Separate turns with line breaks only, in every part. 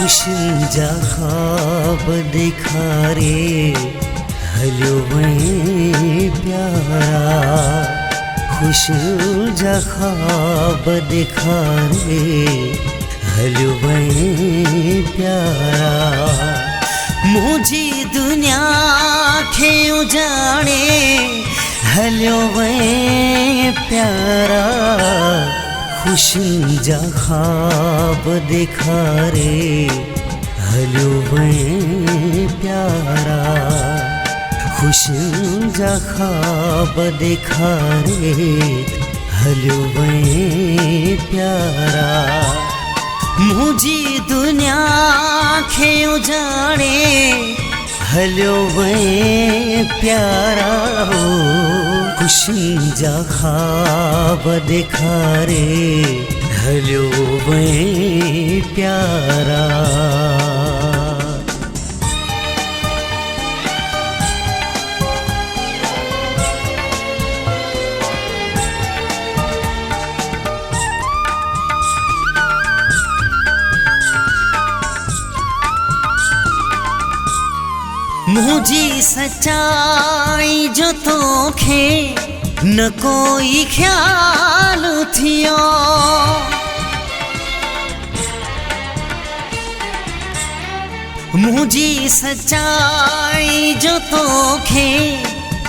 खुशंजा ख्वाब दिखा रे हलो वहीं प्यारा। खुशंजा ख्वाब दिखा रे हलो वहीं प्यारा। मुझी दुनिया खे उजाड़े हलो वहीं प्यारा। खुशंजा ख्वाब दिखा रे हलो वहीं प्यारा। खुशंजा ख्वाब दिखा रे हलो वहीं प्यारा। मुझी दुनिया खे उजाड़े हलो वहीं प्यारा। हो खुशंजा ख्वाब दिखा रे हलो वहीं प्यारा। मुझी सच्चाई जो तोखे न कोई ख्याल थियो। मुझी सच्चाई जो तोखे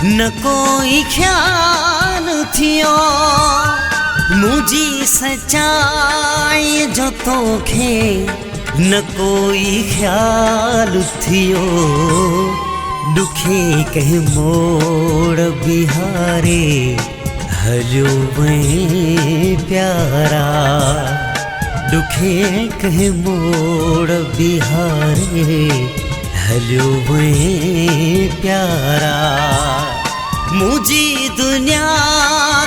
न कोई ख्याल थियो। मुझी सच्चाई जो तोखे न कोई ख्याल थियो। दुखे कह मोड़ बिहारे हलो वहीं प्यारा। दुखे कह मोड़ बिहारे हलो वहीं प्यारा। मुझी दुनिया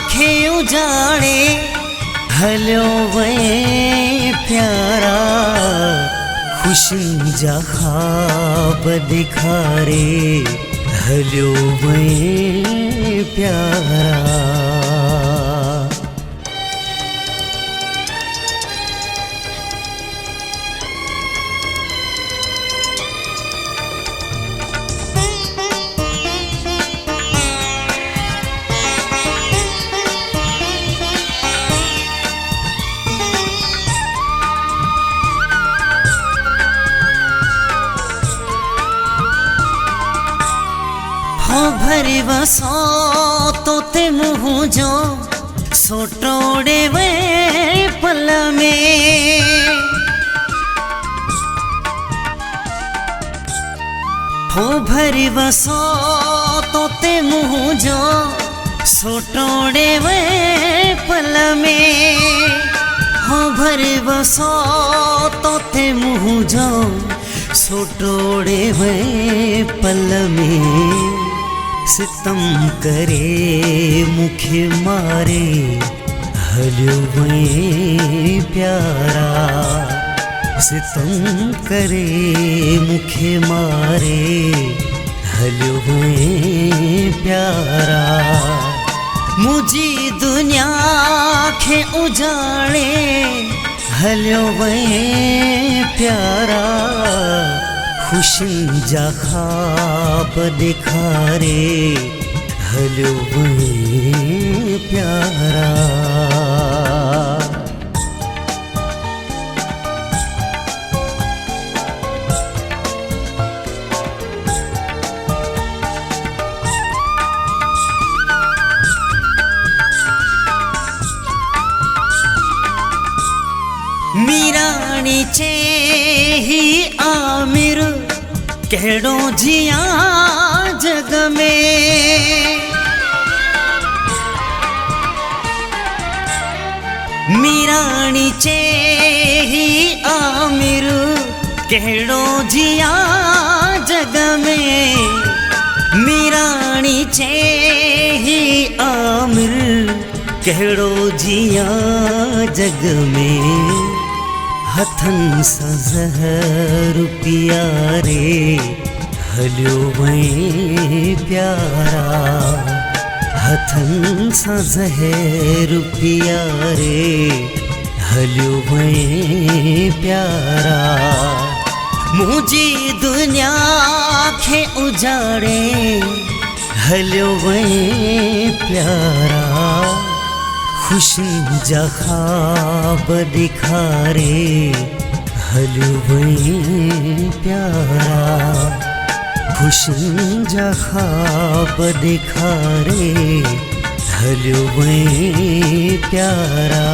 खे उजाड़े हलो वहीं प्यारा। खुशंजा ख्वाब दिखा रे हलो वहीं प्यारा। हो भरी बसो तो ते मुँह जो सोटोड़े वे पल में। हो भरी बसो तो ते मुँह जो सोटोड़े वे पल में। हो भरी बसो तो ते मुँह जो सोटोड़े वे पल में। सितम करे मुखे मारे हलो वहीं प्यारा। सितम करे मुखे मारे हलो वहीं प्यारा। मुझी दुनिया खे उजाड़े हलो वहीं प्यारा। खुशंजा ख्वाब दिखा रे हलो वहीं प्यारा। मीराणी चे ही आमिर केड़ो जिया जग में। मीराणी चे ही आमिर केड़ो जिया जग में। मीराणी चे ही आमिर केड़ो जिया जग में। हथन सा ज़हर पिया रे हलो वहीं प्यारा। हथन सा ज़हर पिया रे हलो वहीं प्यारा। मुझी दुनिया खे उजाड़े हलियो वहीं प्यारा खुशियुनि जा ख्वाब ॾेखारे हलियो वहीं प्यारा खुशियुनि जा ख्वाब ॾेखारे हलियो वहीं प्यारा।